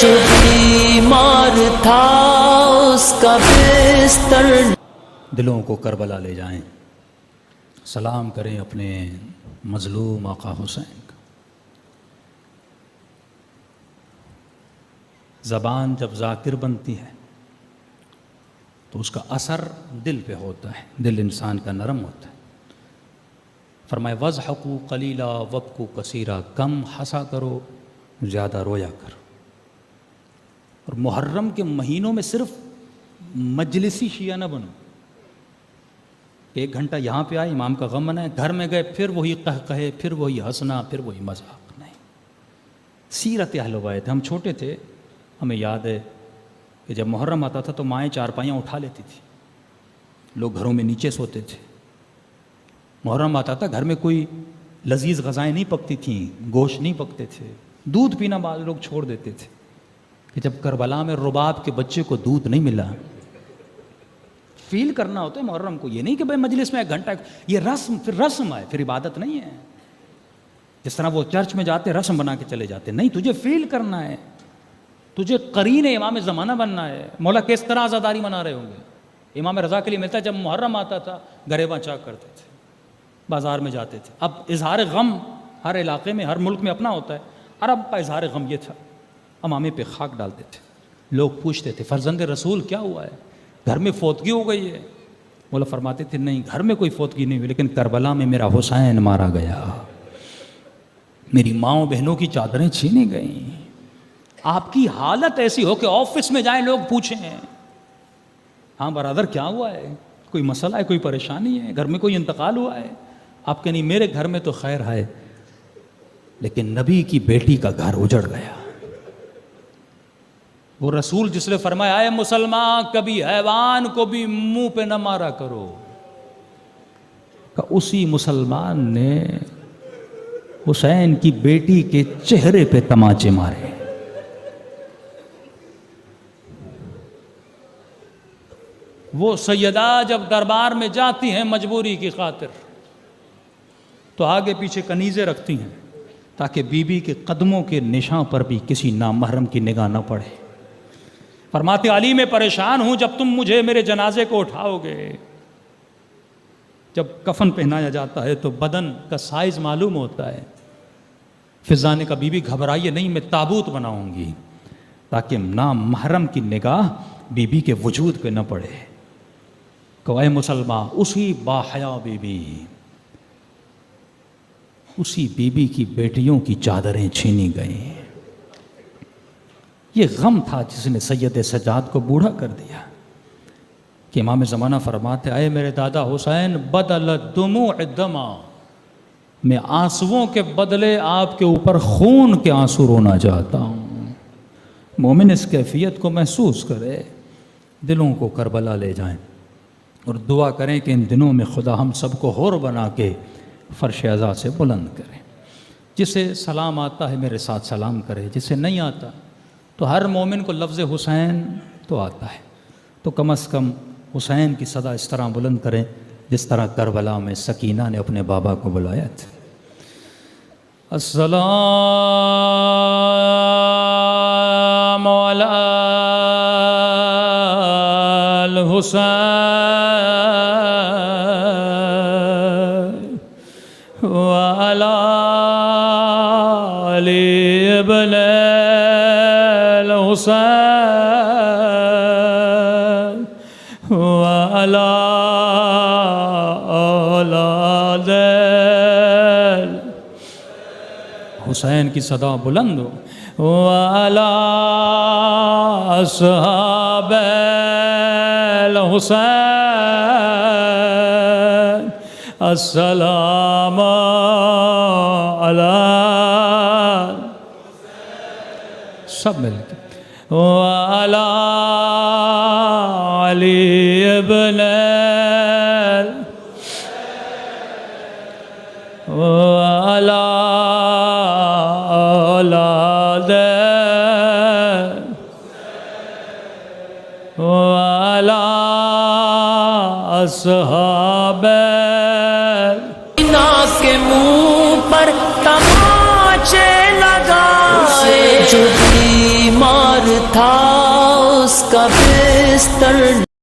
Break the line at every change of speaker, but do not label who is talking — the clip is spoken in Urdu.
جو بیمار تھا اس کا بستر.
دلوں کو کربلا لے جائیں، سلام کریں اپنے مظلوم آقا حسین کا. زبان جب ذاکر بنتی ہے تو اس کا اثر دل پہ ہوتا ہے، دل انسان کا نرم ہوتا ہے. فرمائے وَاضْحَكُوا قَلِيلًا وَابْكُوا كَثِيرًا، کم ہنسا کرو زیادہ رویا کرو. اور محرم کے مہینوں میں صرف مجلسی شیعہ نہ بنو. 1 گھنٹہ یہاں پہ آئے، امام کا غم منائے، گھر میں گئے پھر وہی قہقہے، پھر وہی ہنسنا، پھر وہی مذاق. نہیں، سیرت اہل بیت. ہم چھوٹے تھے، ہمیں یاد ہے کہ جب محرم آتا تھا تو مائیں چارپائیاں اٹھا لیتی تھی، لوگ گھروں میں نیچے سوتے تھے. محرم آتا تھا، گھر میں کوئی لذیذ غذائیں نہیں پکتی تھیں، گوشت نہیں پکتے تھے، دودھ پینا بعض لوگ چھوڑ دیتے تھے. کہ جب کربلا میں رباب کے بچے کو دودھ نہیں ملا، فیل کرنا ہوتا ہے محرم کو. یہ نہیں کہ بھائی مجلس میں 1 گھنٹہ، یہ رسم، پھر رسم ہے، پھر عبادت نہیں ہے. جس طرح وہ چرچ میں جاتے رسم بنا کے چلے جاتے، نہیں، تجھے فیل کرنا ہے، تجھے قرین امام زمانہ بننا ہے. مولا کس طرح عزاداری منا رہے ہوں گے. امام رضا کے لیے ملتا ہے جب محرم آتا تھا گریباں چاک کرتے تھے، بازار میں جاتے تھے. اب اظہار غم ہر علاقے میں، ہر ملک میں اپنا ہوتا ہے. عرب کا اظہار غم یہ تھا، امامے پہ خاک ڈالتے تھے. لوگ پوچھتے تھے فرزند رسول کیا ہوا ہے، گھر میں فوتگی ہو گئی ہے. مولا فرماتے تھے نہیں، گھر میں کوئی فوتگی نہیں ہوئی، لیکن کربلا میں میرا حسین مارا گیا، میری ماؤں بہنوں کی چادریں چھینی گئیں. آپ کی حالت ایسی ہو کہ آفس میں جائیں لوگ پوچھیں ہاں برادر کیا ہوا ہے، کوئی مسئلہ ہے، کوئی پریشانی ہے، گھر میں کوئی انتقال ہوا ہے. آپ کہیں نہیں، میرے گھر میں تو خیر ہے، لیکن نبی کی بیٹی کا گھر اجڑ گیا. وہ رسول جس نے فرمایا اے مسلمان کبھی حیوان کو بھی منہ پہ نہ مارا کرو، کہ اسی مسلمان نے حسین کی بیٹی کے چہرے پہ تماچے مارے. وہ سیدہ جب دربار میں جاتی ہیں مجبوری کی خاطر تو آگے پیچھے کنیزیں رکھتی ہیں تاکہ بی بی کے قدموں کے نشان پر بھی کسی نامحرم کی نگاہ نہ پڑے. فرماتے علی میں پریشان ہوں جب تم مجھے میرے جنازے کو اٹھاؤ گے. جب کفن پہنایا جاتا ہے تو بدن کا سائز معلوم ہوتا ہے. فضا نے کہا بی بی گھبرائیے نہیں، میں تابوت بناؤں گی تاکہ نامحرم کی نگاہ بی بی کے وجود پہ نہ پڑے. کہ اے مسلمان اسی باحیا بی بی، اسی بی بی کی بیٹیوں کی چادریں چھینی گئیں. یہ غم تھا جس نے سید سجاد کو بوڑھا کر دیا. کہ امام زمانہ فرماتے اے میرے دادا حسین بدل دموع دما، میں آنسوؤں کے بدلے آپ کے اوپر خون کے آنسو رونا چاہتا ہوں. مومن اس کیفیت کو محسوس کرے، دلوں کو کربلا لے جائیں اور دعا کریں کہ ان دنوں میں خدا ہم سب کو حور بنا کے فرش عزا سے بلند کرے. جسے سلام آتا ہے میرے ساتھ سلام کرے، جسے نہیں آتا تو ہر مومن کو لفظ حسین تو آتا ہے، تو کم از کم حسین کی صدا اس طرح بلند کریں جس طرح کربلا میں سکینہ نے اپنے بابا کو بلایا تھا. السلام علی الحسین وعلی علی ابن الحسین وعلی اولاد حسین کی صدا بلند ہو. وعلی اصحاب الحسین السلام علی سب مل کے وعلی علی ابن وعلی اولاد وعلی اصحاب
کے منہ پر تماچے لگائے جو بیمار تھا اس کا بستر